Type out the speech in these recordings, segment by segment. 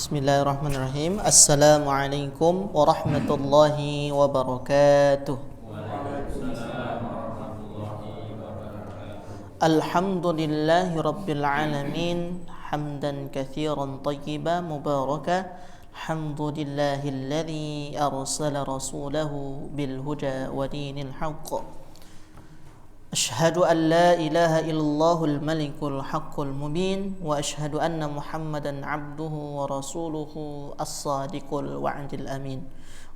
Bismillahirrahmanirrahim. Assalamualaikum warahmatullahi wabarakatuh. Alhamdulillahi rabbil alamin. Hamdan katsiran tayyiban mubarakan. Alhamdulillahilladzi arsala rasulahu bil huda wa dinil haqq. Ashhadu an la ilaha illallahul malikul haqqul mubin wa ashhadu anna Muhammadan abduhu wa rasuluhu as-sadiqul wa'dil amin.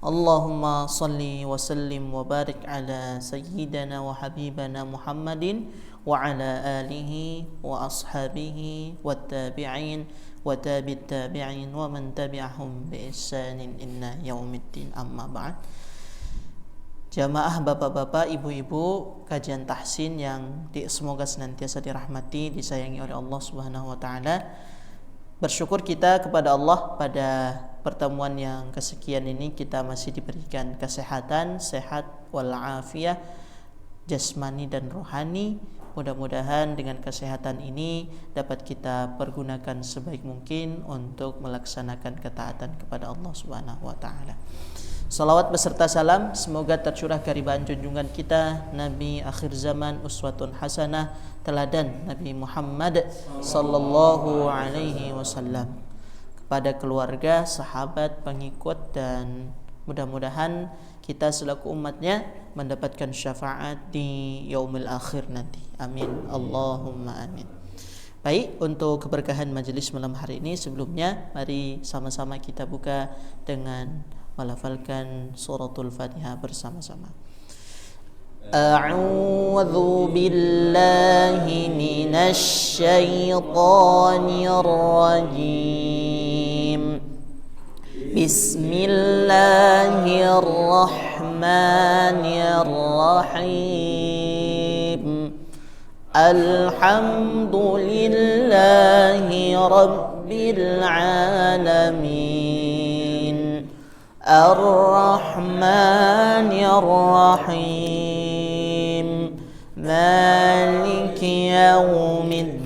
Allahumma salli wa sallim wa barik ala sayyidina wa habibana Muhammadin wa ala alihi wa ashabihi wa tabi'in wa tabi'it tabi'in wa man tabi'ahum bi ihsanin ila yaumiddin, amma ba'd. Jamaah bapak-bapak, ibu-ibu, kajian tahsin yang semoga senantiasa dirahmati, disayangi oleh Allah Subhanahu wa taala. Bersyukur kita kepada Allah pada pertemuan yang kesekian ini kita masih diberikan kesehatan, sehat walafiat jasmani dan rohani. Mudah-mudahan dengan kesehatan ini dapat kita pergunakan sebaik mungkin untuk melaksanakan ketaatan kepada Allah Subhanahu wa taala. Salawat beserta salam semoga tercurah kehadiran junjungan kita Nabi akhir zaman, uswatun hasanah, teladan Nabi Muhammad sallallahu alaihi wasallam, kepada keluarga, sahabat, pengikut, dan mudah-mudahan kita selaku umatnya mendapatkan syafaat di yaumil akhir nanti. Amin, Allahumma amin. Baik, untuk keberkahan majelis malam hari ini, sebelumnya mari sama-sama kita buka dengan melafalkan suratul Fatihah bersama-sama. A'udzu billahi minasy syaithanir rajim. Bismillahirrahmanirrahim. Alhamdulillahi rabbil alamin. Ar-Rahmanir Rahim. Maliki yaumiddin.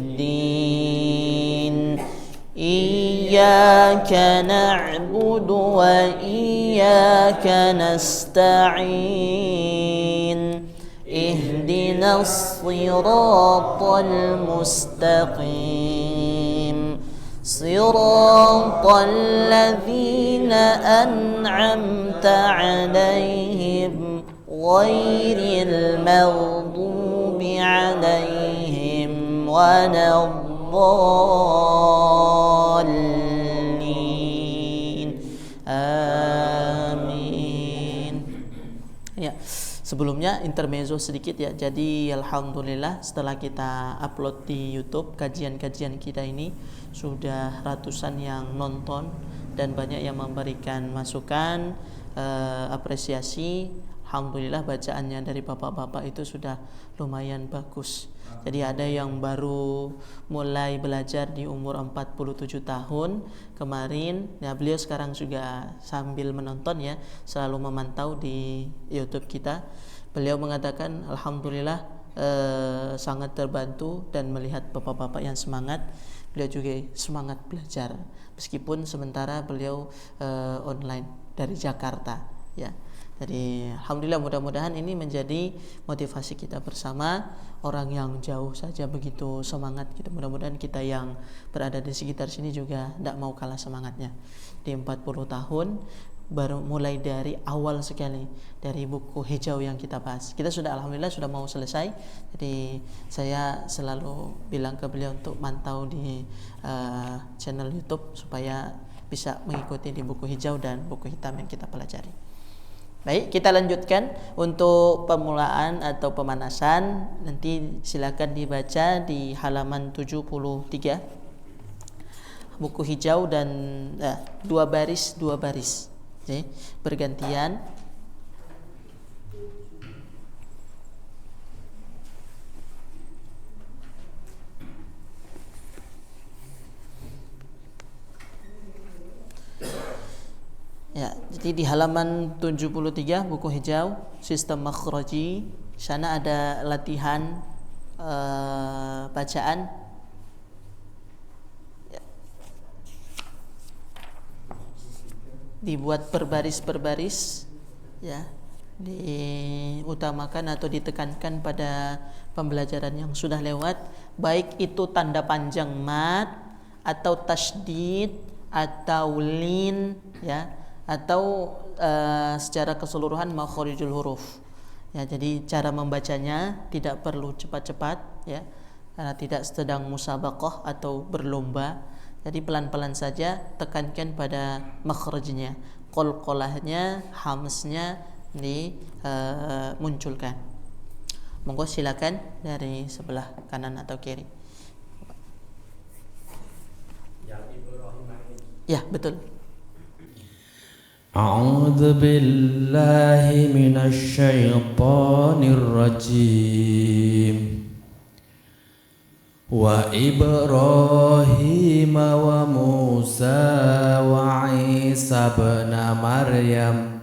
Iyyaka na'budu wa iyyaka nasta'in. Ihdinas siratal mustaqim. Siratal ladzina an'amta 'alaihim ghairil maghdubi 'alaihim waladdallin. Amin. Ya, sebelumnya intermezzo sedikit ya. Jadi alhamdulillah setelah kita upload di YouTube kajian-kajian kita ini sudah ratusan yang nonton dan banyak yang memberikan masukan, apresiasi. Alhamdulillah bacaannya dari bapak-bapak itu sudah lumayan bagus. Jadi ada yang baru mulai belajar di umur 47 tahun kemarin. Ya, beliau sekarang juga sambil menonton ya, selalu memantau di YouTube kita. Beliau mengatakan alhamdulillah sangat terbantu dan melihat bapak-bapak yang semangat. Beliau juga semangat belajar meskipun sementara beliau online dari Jakarta ya. Jadi alhamdulillah, mudah-mudahan ini menjadi motivasi kita bersama. Orang yang jauh saja begitu semangat gitu, mudah-mudahan kita yang berada di sekitar sini juga tidak mau kalah semangatnya. Di 40 tahun baru mulai dari awal sekali, dari buku hijau yang kita bahas. Kita sudah alhamdulillah sudah mau selesai. Jadi saya selalu bilang ke beliau untuk mantau di channel YouTube supaya bisa mengikuti di buku hijau dan buku hitam yang kita pelajari. Baik, kita lanjutkan untuk pemulaan atau pemanasan. Nanti silakan dibaca di halaman 73. Buku hijau dan dua baris. Oke, bergantian. Ya, jadi di halaman 73 buku hijau sistem makhraji, sana ada latihan bacaan. Ya. dibuat berbaris-berbaris, ya, diutamakan atau ditekankan pada pembelajaran yang sudah lewat, baik itu tanda panjang mat atau tasydid atau lin, ya, atau secara keseluruhan makharijul huruf. Ya, jadi cara membacanya tidak perlu cepat-cepat, ya, karena tidak sedang musabaqah atau berlomba. Jadi pelan-pelan saja, tekankan pada makhrajnya, qalqalahnya, hamznya dimunculkan. Monggo silakan dari sebelah kanan atau kiri. Ya, betul. A'udzu billahi minasy syaithanir rajim. Wa Ibrahim wa Musa wa Isa ibn Maryam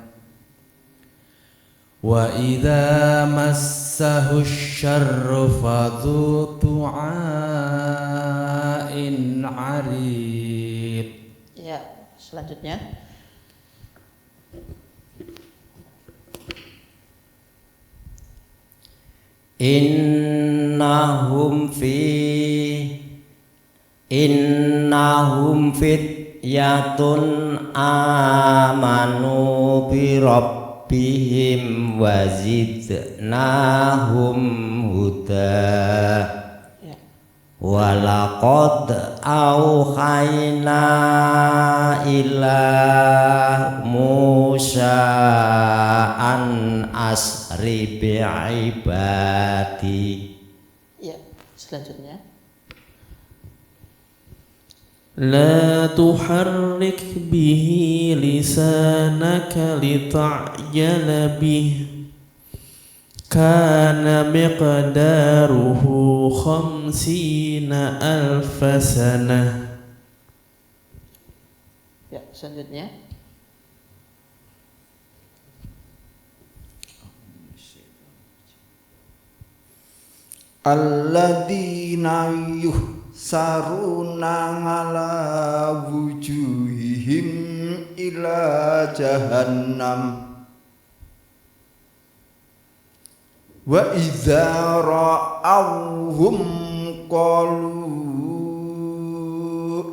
wa idza massahu syarru fadhu du'ain 'arid. Ya, selanjutnya. Innahum fityatun amanu bi rabbihim wa zidnahum huda. Walaqad auhayna ila Musa an asri bi'ibadi. Ya, selanjutnya. La tuharrik bihi lisanaka lita'jala bih. Kana miqdaruhu khamsina alfa sanah. Ya, selanjutnya. Alladzina yuhsaruna ala wujuhihim ila jahannam wa idza ra'awhum qalu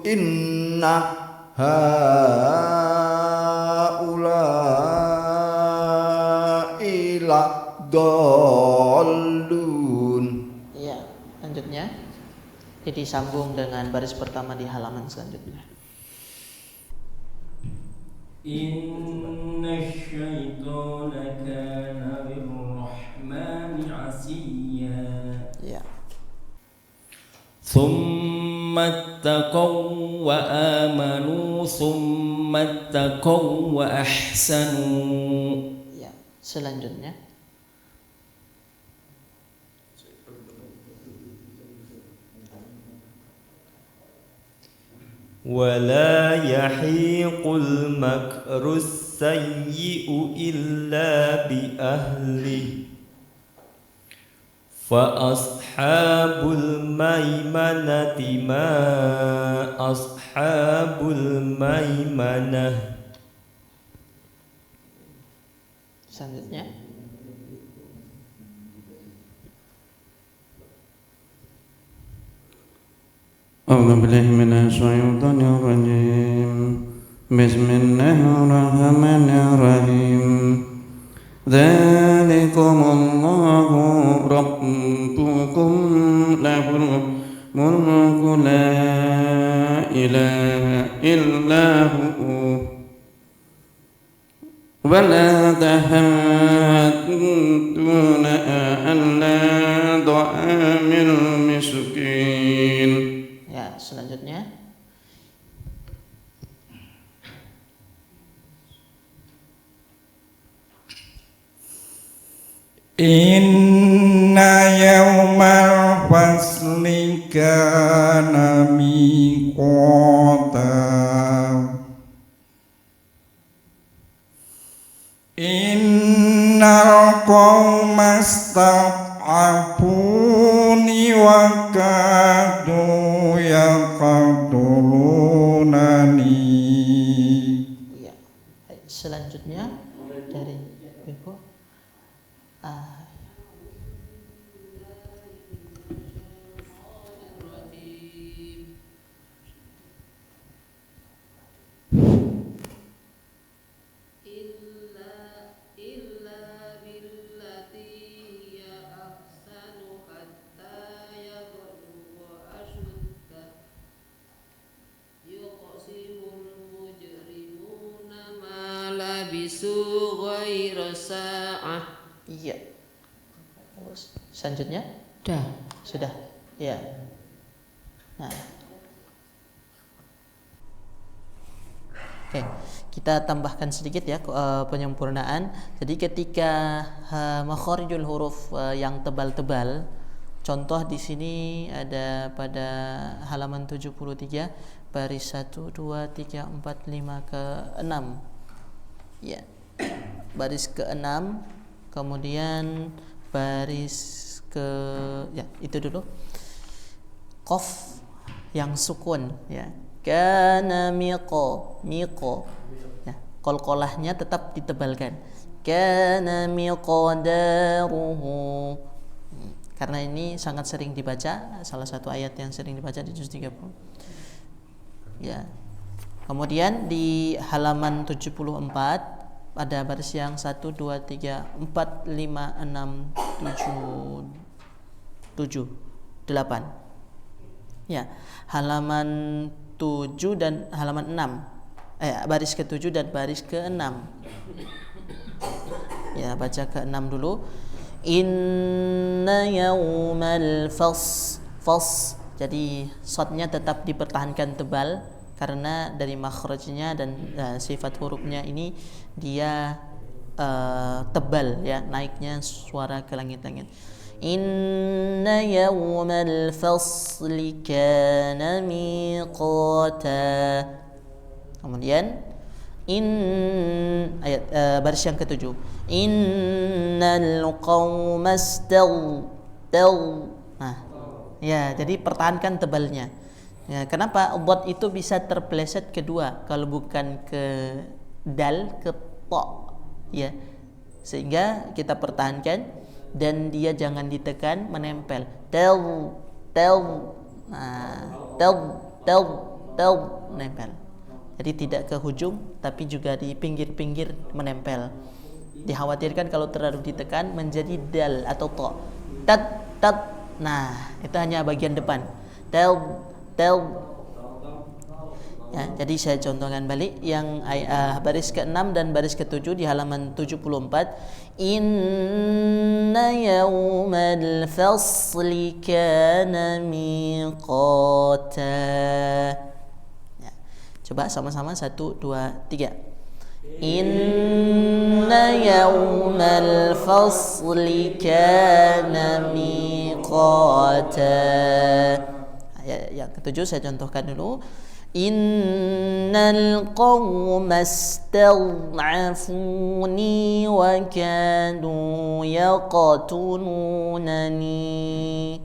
inna haula'i lad-dallun. Ya, selanjutnya. Jadi sambung dengan baris pertama di halaman selanjutnya. Inna syaitana kana lirrahmani asiyya. Ya. Thumma taqaw wa amanu thumma taqaw wa ahsanu. Ya, selanjutnya. ولا يحيق المكر السيء إلا بأهله فأصحاب الميمنة ما أصحاب الميمنة. Selanjutnya. أعوذ بالله من الشيطان الرجيم بسم الله الرحمن الرحيم ذلكم الله ربكم له الملك لا إله إلا هو ولا تحاضون على طعام المسكين. Ya, selanjutnya. Inna yawmal fasli kana miqata. Innal qawma istad'afuni wa kadu yaqtulunani. Ya. labisu ghairu sa'ah. Iya. Terus selanjutnya Dah. sudah. Ya. Nah. Oke, kita tambahkan sedikit ya penyempurnaan. Jadi ketika makharijul huruf yang tebal-tebal, contoh di sini ada pada halaman 73 baris 1 2 3 4 5 ke 6. Ya. Baris ke-6, kemudian baris ke itu dulu. Qaf yang sukun ya. Kana miqo ya, qalqalahnya tetap ditebalkan. Kana miqdaruhu, karena ini sangat sering dibaca, salah satu ayat yang sering dibaca di juz 30 ya. Kemudian di halaman 74 ada baris yang 1 2 3 4 5 6 7 8 ya. Halaman 7 dan halaman 6 baris ke-7 dan baris ke-6 ya, baca ke-6 dulu. Inna yawmal fas, jadi shadnya tetap dipertahankan tebal karena dari makhrajnya dan sifat hurufnya ini dia tebal ya, naiknya suara ke langit-langit. Inna yawmal fasli kana miqata. Kemudian ayat baris yang ke-7. Innal qaumas nah ya, jadi pertahankan tebalnya ya. Kenapa dhad itu bisa terpleset kedua kalau bukan ke dal, ke ta ya, sehingga kita pertahankan dan dia jangan ditekan, menempel tel nah tel menempel. Jadi tidak ke hujung tapi juga di pinggir-pinggir menempel. Dikhawatirkan kalau terlalu ditekan menjadi dal atau ta. Tat. Nah, itu hanya bagian depan. Tel. Ya, jadi saya contohkan balik yang baris ke-6 dan baris ke-7 di halaman 74. Inna yawmal fasli kana miqata. Ya, coba sama-sama 1 2 3. Inna yawmal fasli kana miqata. Yang ke-7 saya contohkan dulu. Innal qawma istad'afuni wa kanu yaqtulunani.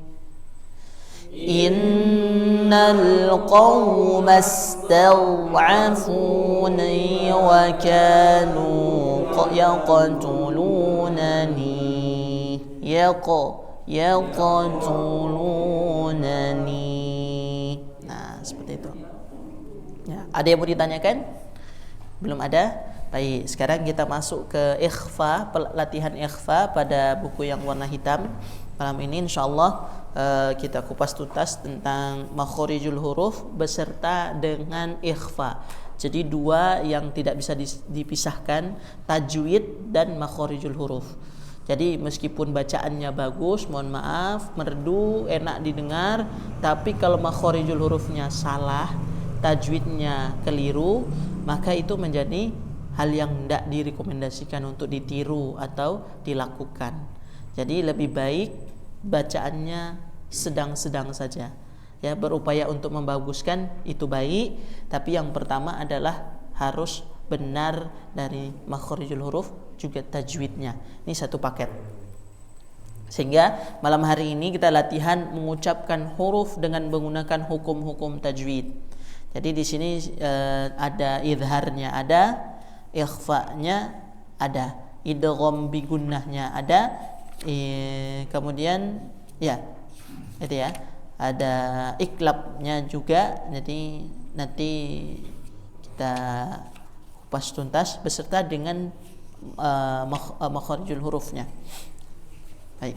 Innal qawma istad'afuni wa kanu yaqtulunani. Yaqtulunani. Nah, seperti itu. Ya, ada yang mau ditanyakan? Belum ada? Baik, sekarang kita masuk ke ikhfa, latihan ikhfa pada buku yang warna hitam. Malam ini insyaallah kita kupas tuntas tentang makharijul huruf beserta dengan ikhfa. Jadi dua yang tidak bisa dipisahkan, tajwid dan makharijul huruf. Jadi meskipun bacaannya bagus, mohon maaf, merdu, enak didengar, tapi kalau makharijul hurufnya salah, tajwidnya keliru, maka itu menjadi hal yang tidak direkomendasikan untuk ditiru atau dilakukan. Jadi lebih baik bacaannya sedang-sedang saja. Ya, berupaya untuk membaguskan itu baik, tapi yang pertama adalah harus benar dari makharijul huruf juga tajwidnya. Ini satu paket. Sehingga malam hari ini kita latihan mengucapkan huruf dengan menggunakan hukum-hukum tajwid. Jadi di sini ada idharnya, ada ikhfa'nya, ada. idgham bi gunnahnya ada, kemudian ya itu ya, ada iklabnya juga. Jadi nanti kita kupas tuntas beserta dengan makharijul hurufnya. Baik.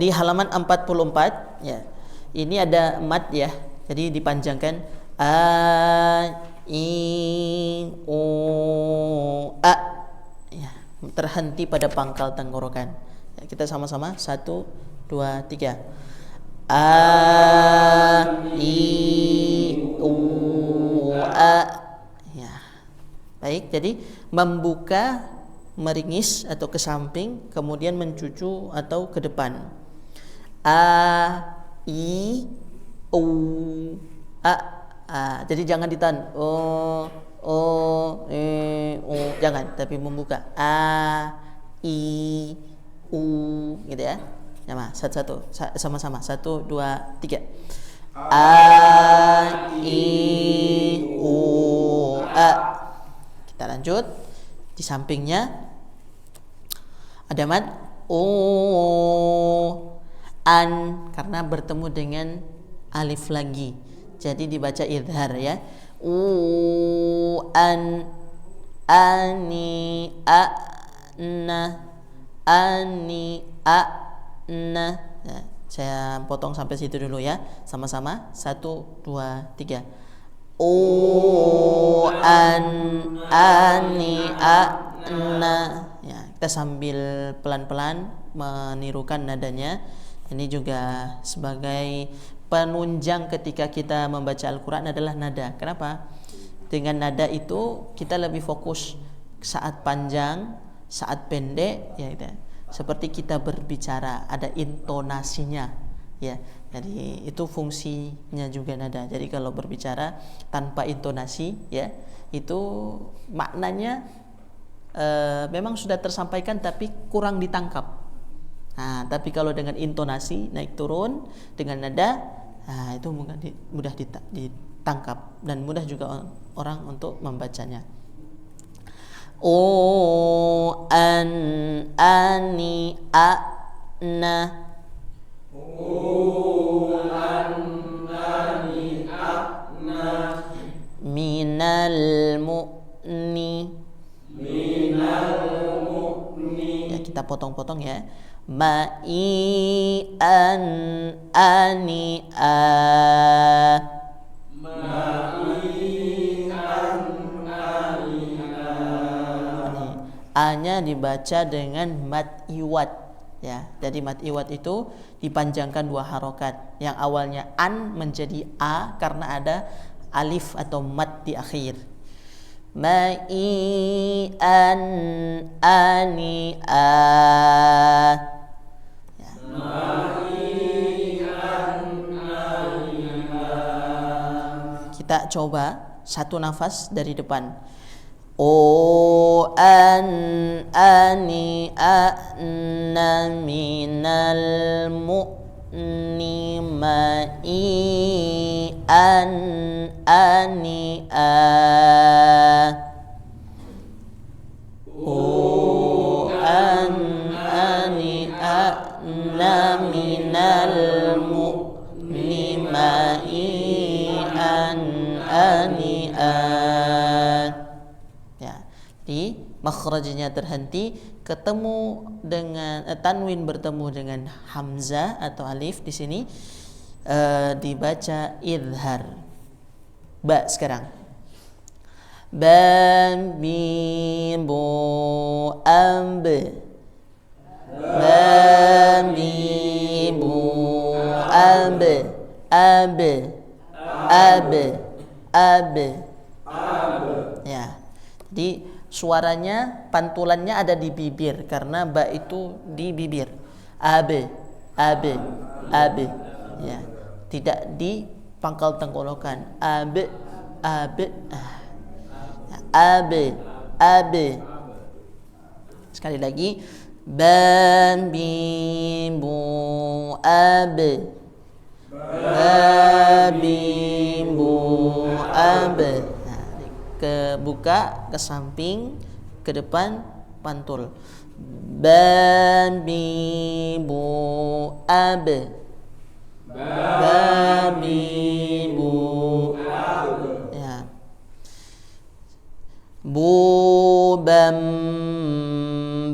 Di halaman 44 ya. Ini ada mad ya. Jadi dipanjangkan a i u a ya, terhenti pada pangkal tenggorokan. Ya, kita sama-sama 1 2 3. A i u a ya. Baik, jadi membuka, meringis atau ke samping, kemudian mencucu atau ke depan. A i u a. Jadi jangan ditahan o jangan, tapi membuka a i u gitu ya. Satu-satu sama-sama 1 2 3. A i u a. Kita lanjut. Di sampingnya ada mad an, karena bertemu dengan alif lagi, jadi dibaca idhar ya. An ani a na ani a na. Nah, saya potong sampai situ dulu ya, sama-sama 1 2 3. An ani a na ya, kita sambil pelan-pelan menirukan nadanya. Ini juga sebagai penunjang ketika kita membaca Al-Quran adalah nada. Kenapa? Dengan nada itu kita lebih fokus saat panjang, saat pendek ya gitu. Seperti kita berbicara, ada intonasinya ya. Jadi itu fungsinya juga nada. Jadi kalau berbicara tanpa intonasi ya, itu maknanya memang sudah tersampaikan tapi kurang ditangkap. Nah, tapi kalau dengan intonasi naik turun dengan nada, nah, itu mudah ditangkap dan mudah juga orang untuk membacanya. An ani a na. An ani a na. Minal mu'ni. Ya, kita potong-potong ya. Ma'i an ani a. A-nya dibaca dengan mad iwad ya. Jadi mad iwad itu dipanjangkan 2 harokat. Yang awalnya an menjadi a karena ada alif atau mad di akhir. Ma'i an ani a ya. Kita coba satu nafas dari depan. An ani na minal mu'ni ma'i an ani a. An ani na minal mu'ni ma'i an ani a. Di makhrajnya terhenti, ketemu dengan tanwin bertemu dengan hamzah atau alif di sini dibaca idhar. Ba sekarang. Ba mim bu amb. Ba mim bu amb. Ab ab ab. Ya. Jadi suaranya, pantulannya ada di bibir karena ba itu di bibir. Abe, abe, abe. Ya, tidak di pangkal tenggorokan. Abe, abe, abe, abe. Sekali lagi. Ban bim bu abe. Ba bim bu abe. Ke buka, ke samping, ke ke depan pantul. Babi bu ab. Babi bu ab. Ya. Bu bam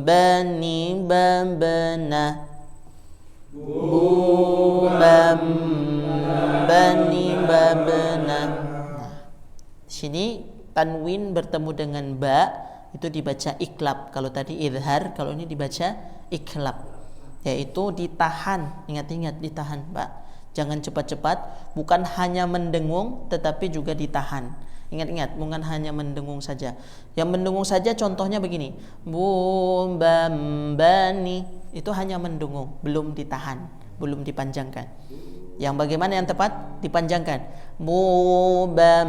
bani babana. Bu bam bani babana. Di sini tanwin bertemu dengan ba itu dibaca iklab. Kalau tadi izhar, kalau ini dibaca iklab, yaitu ditahan. Ingat-ingat, ditahan, Pak. Jangan cepat-cepat, bukan hanya mendengung tetapi juga ditahan. Ingat-ingat, bukan hanya mendengung saja. Yang mendengung saja contohnya begini. Bu bam bani, itu hanya mendengung, belum ditahan, belum dipanjangkan. Yang bagaimana yang tepat? Dipanjangkan. Bu bam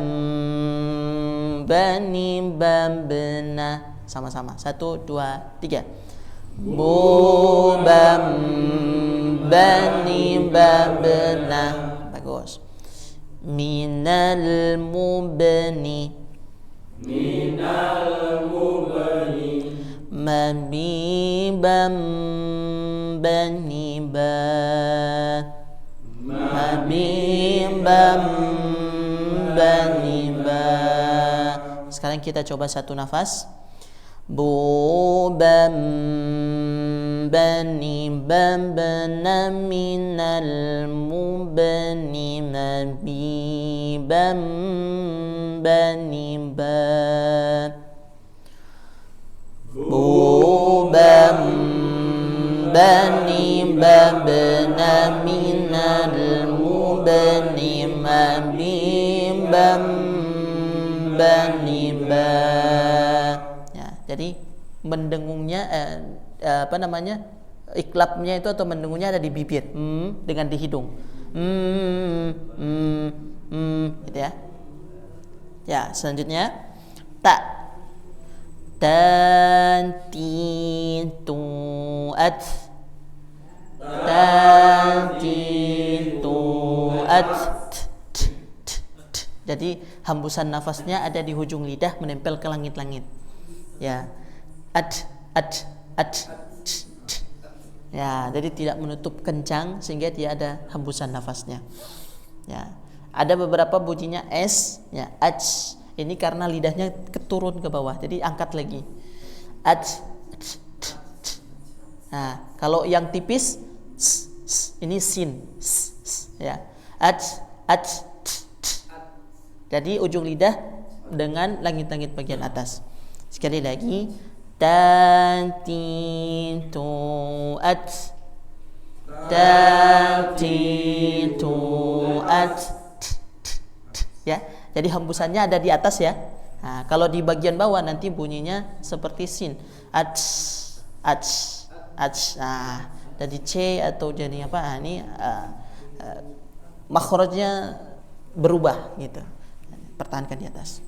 bani babna. Sama-sama. 1, 2, 3. Bu bam bani babna. Bagus. Minal mubni. Minal mubni. Mabi bam bani ba. Habibam bani ba. Sekarang kita coba satu nafas. Bubam bani babna minal mubni mabibam bani ba. Bubam bani babna minal mubni mabibam bani ba. Ya, jadi mendengungnya iklabnya itu atau mendengungnya ada di bibir, dengan di hidung, gitu ya. Ya, selanjutnya ta. Tantituat. Tantituat. Jadi hembusan nafasnya ada di hujung lidah menempel ke langit-langit. Ya. At. Ya, jadi tidak menutup kencang sehingga dia ada hembusan nafasnya. Ya. Ada beberapa bunyinya s, ya, ats. Ini karena lidahnya keturun ke bawah, jadi angkat lagi. Nah, kalau yang tipis, ini sin, ya. Jadi ujung lidah dengan langit-langit bagian atas. Sekali lagi, ya. Jadi hembusannya ada di atas ya. Nah, kalau di bagian bawah nanti bunyinya seperti sin. Nah, jadi C atau jadi apa? Nah, ini makhrajnya berubah gitu. Pertahankan di atas.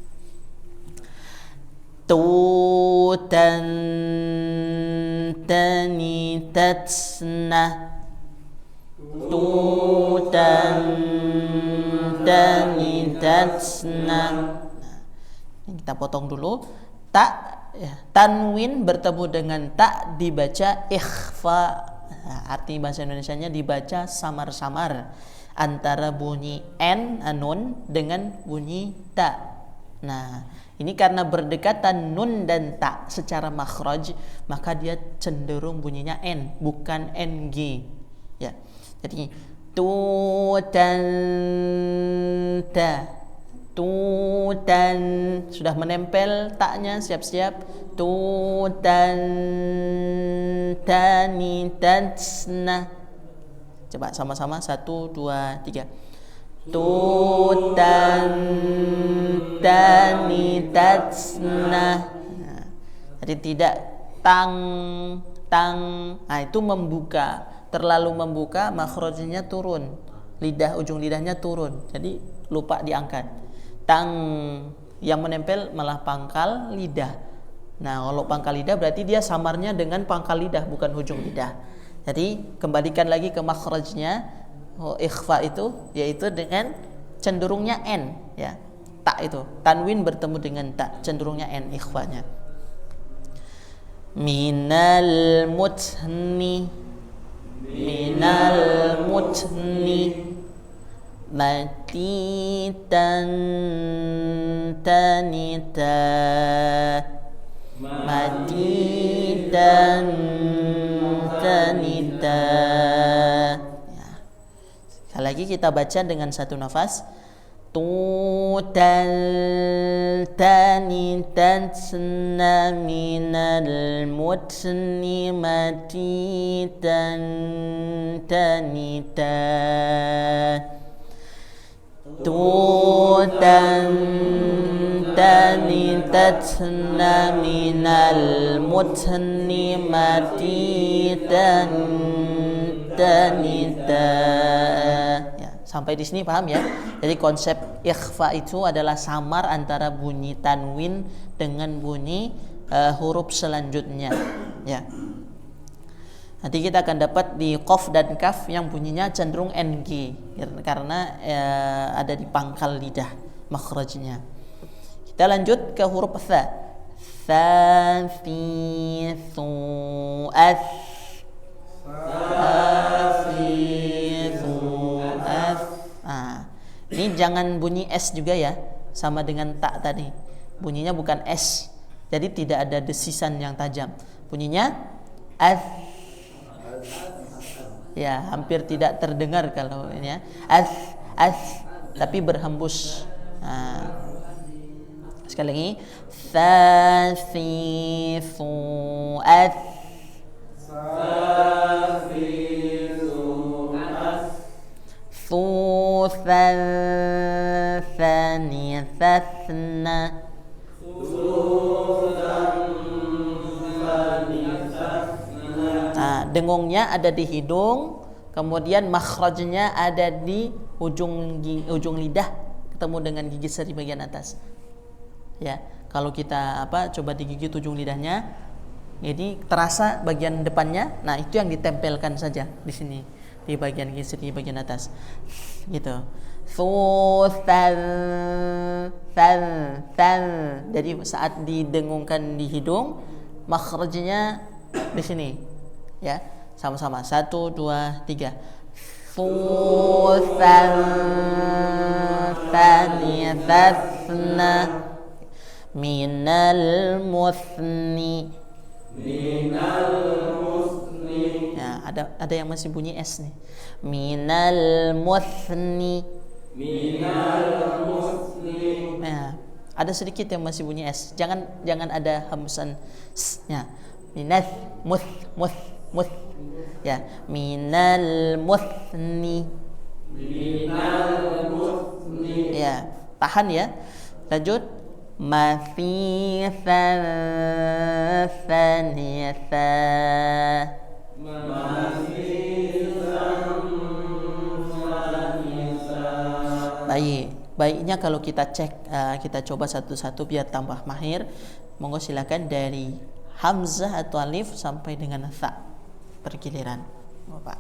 Tutan tani tatsna. Tutan tani tatsna. Kita potong dulu. Tak, ya, tanwin bertemu dengan tak dibaca ikhfa. Nah, arti bahasa Indonesianya dibaca samar-samar antara bunyi n nun dengan bunyi ta. Nah, ini karena berdekatan nun dan ta secara makhraj, maka dia cenderung bunyinya n, bukan ng. Ya. Jadi tutan ta, tutan sudah menempel taknya, siap-siap. Tutan tani tatsna. Coba sama-sama 1, 2, 3. Tutan tani tatsna. Nah, jadi tidak tang. Nah, itu membuka. Terlalu membuka, makhrajnya turun, ujung lidahnya turun, jadi lupa diangkat. Tang, yang menempel malah pangkal lidah. Nah, kalau pangkal lidah berarti dia samarnya dengan pangkal lidah, bukan ujung lidah. Jadi kembalikan lagi ke makhrajnya ikhfa itu, yaitu dengan cenderungnya n, ya. Tak itu tanwin bertemu dengan tak, cenderungnya n ikhfanya. minal mutni matitan tanita ya. Sekali lagi kita baca dengan satu nafas. Tutal tanitatna minal mutni matitan tanita tutan tanitatna minal mutni matitan tanita. Ya, sampai di sini paham ya? Jadi konsep ikhfa itu adalah samar antara bunyi tanwin dengan bunyi huruf selanjutnya. Ya. Nanti kita akan dapat di qaf dan kaf yang bunyinya cenderung ng karena ada di pangkal lidah makhrajnya. Kita lanjut ke huruf tha. Tha fi thu ath. Ini jangan bunyi S juga ya, sama dengan tak tadi. Bunyinya bukan S, jadi tidak ada desisan yang tajam. Bunyinya ath. Ya, hampir tidak terdengar kalau ini ya. Ath, tapi berhembus. Sekali lagi. Thathithu ath. Thuthan thanithathna. Dengungnya ada di hidung, kemudian makhrajnya ada di ujung lidah ketemu dengan gigi seri bagian atas. Ya, kalau kita coba digigit ujung lidahnya, ini terasa bagian depannya. Nah, itu yang ditempelkan saja di sini di bagian gigi seri bagian atas. Gitu. Tan. Jadi saat didengungkan di hidung, makhrajnya di sini. Ya, sama-sama. 1, 2, 3. Thuthan thanithathna minal muthni. Ya, ada yang masih bunyi S nih. Minal muthni. Ya, ada sedikit yang masih bunyi S. Jangan ada hembusan S-nya. Minath muth. Ya, minal muthni. Ya, tahan ya. Lanjut. Mathithan thanitha. Baiknya kalau kita cek, kita coba satu-satu biar tambah mahir. Monggo silakan dari hamzah atau alif sampai dengan tha bergiliran, Bapak.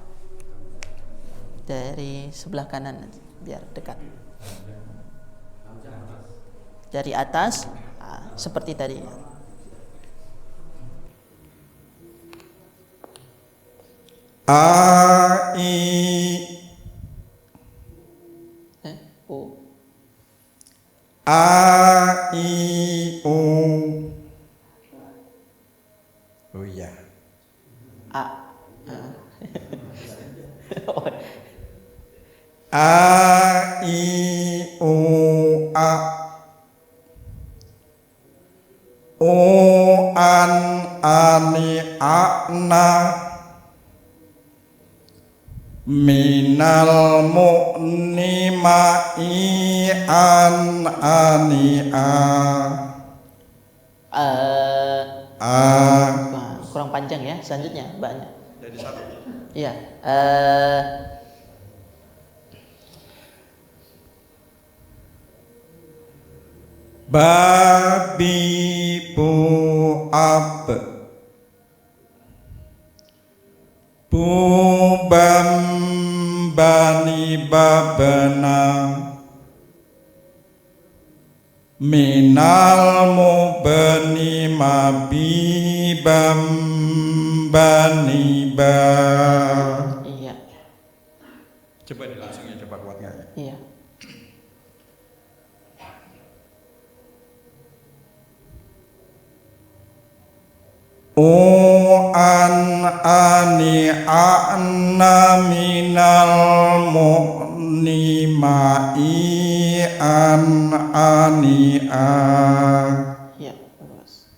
Dari sebelah kanan biar dekat. Dari atas seperti tadi. O. Oh iya. A. O an ani ana minal mu'ni ma'i an ani a. Kurang panjang ya, selanjutnya banyak. Jadi satu. Iya. Babi bu ab bubam bani babana minal mubani mabibam baniba. Iya. Coba langsung ya, coba kuat nggak ya? Iya. An ani anna minal mu'nimai an ani a. Iya, bagus.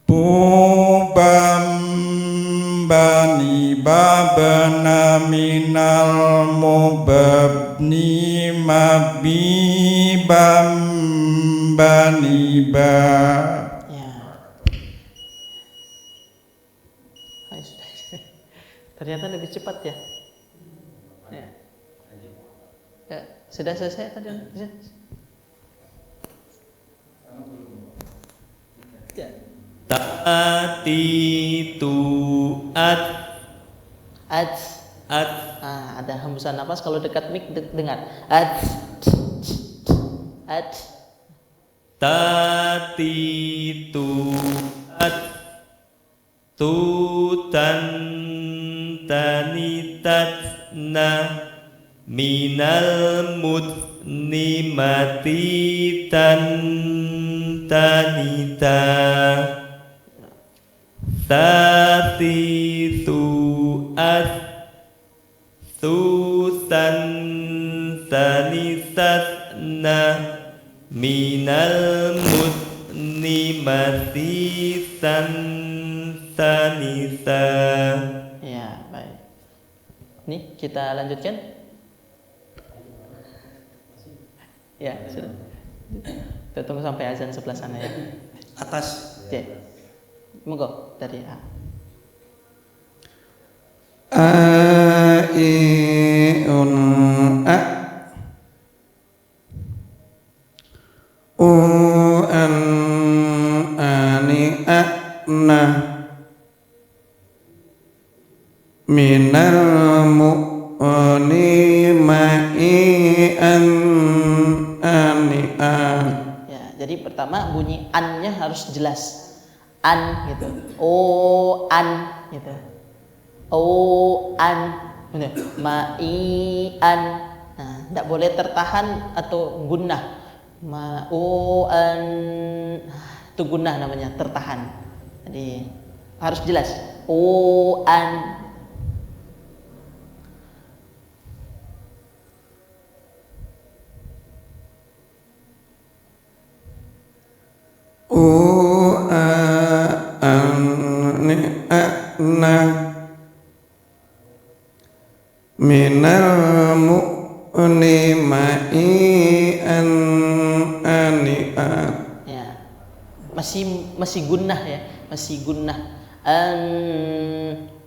Bubam bani babana minal mubabni mabibam bani ba. Ya. Hai, sudah. Ternyata lebih cepat ya. Ya. Ya, sudah selesai tadi. Ya. Ta'titu at Ad. Ada hembusan napas kalau dekat mic dengar. Ad. Tatitu at tutan tanitatna minal mutnimati tan tanita tatitu at tutan tanitatna minal mutnimati tanisa. Ya, baik. Nih, kita lanjutkan. Ya, sudah. Kita tunggu sampai azan sebelah sana ya. Atas. Oke. Monggo dari A. Aiun a an ani na minal mu'ni ma'i an ani a. Ya, jadi pertama bunyi an-nya harus jelas. An gitu. O an gitu. O an. Benar. Ma'i an. Nah, tidak boleh tertahan atau gunnah. Ma'u'an, itu gunnah namanya, tertahan. Jadi harus jelas. O'an. Na minal mu'ni ma'i an ani a. Ya. Masih gunnah ya, masih gunnah. An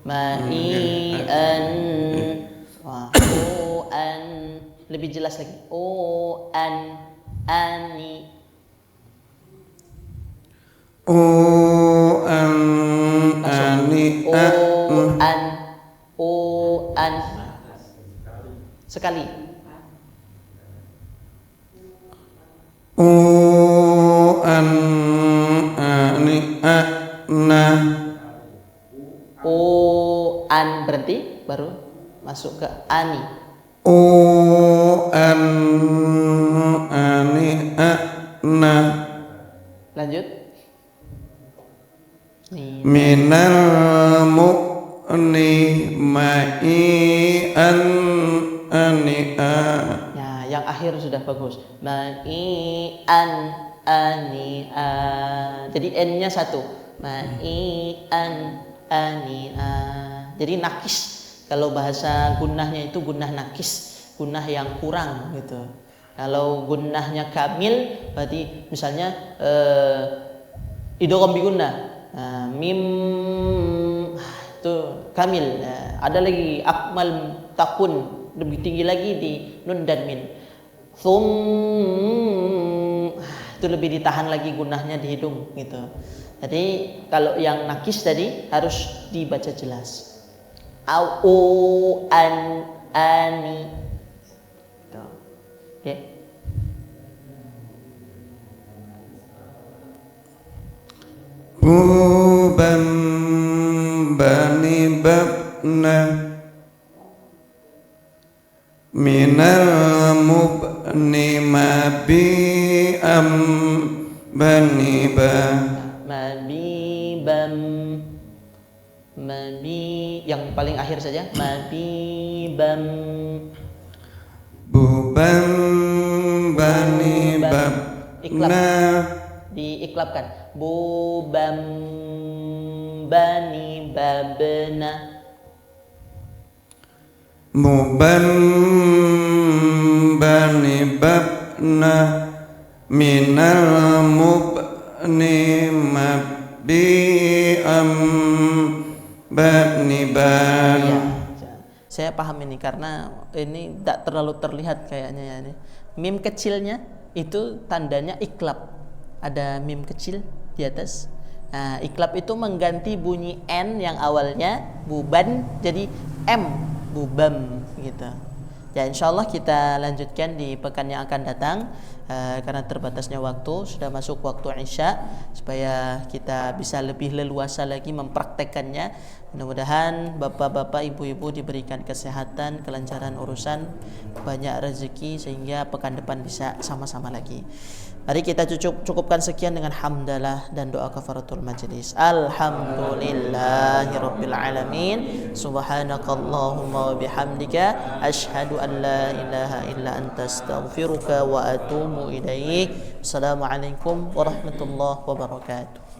ma'i an. Wah, o an, lebih jelas lagi. O an ani. O an ani a. O an sekali. O an ani a na. O an berhenti baru masuk ke ani. O an ani a na. Lanjut. Minal mu'ni ma'i an ani a. Ya, yang akhir sudah bagus. Ma'i an ani a. Jadi n-nya satu. Ma'i an ani a. Jadi nakis. Kalau bahasa gunnahnya itu gunnah nakis, gunnah yang kurang gitu. Kalau gunnahnya kamil berarti misalnya idgham bi gunnah. Mim itu kamil. Ada lagi akmal takun, lebih tinggi lagi di nun dan min. Itu lebih ditahan lagi gunnahnya di hidung gitu. Jadi kalau yang nakis tadi harus dibaca jelas. Au an ani. Tuh. Oke. Buban bani babna minal mubni mabi am bani ba Mabibam. Mabi yang paling akhir saja. Mabibam. buban bani Iklab. babna Diiklabkan. Bubam bani babna. Muban bani babna minal mubni mabi am bani ban. Ya, saya paham ini karena ini tidak terlalu terlihat kayaknya ya ini. Mim kecilnya itu tandanya iklab. Ada mim kecil di atas. Nah, iklab itu mengganti bunyi n yang awalnya buban jadi m, bubam gitu. Ya, insyaallah kita lanjutkan di pekan yang akan datang. Karena terbatasnya waktu, sudah masuk waktu Isya, supaya kita bisa lebih leluasa lagi mempraktekannya. Mudah-mudahan bapak-bapak, ibu-ibu diberikan kesehatan, kelancaran urusan, banyak rezeki sehingga pekan depan bisa sama-sama lagi. Mari kita cukupkan sekian dengan hamdalah dan doa kafaratul majlis. Alhamdulillahirabbil alamin. Subhanakallahumma wa bihamdika asyhadu an la ilaha illa anta astaghfiruka wa atubu ilaik. Assalamualaikum warahmatullahi wabarakatuh.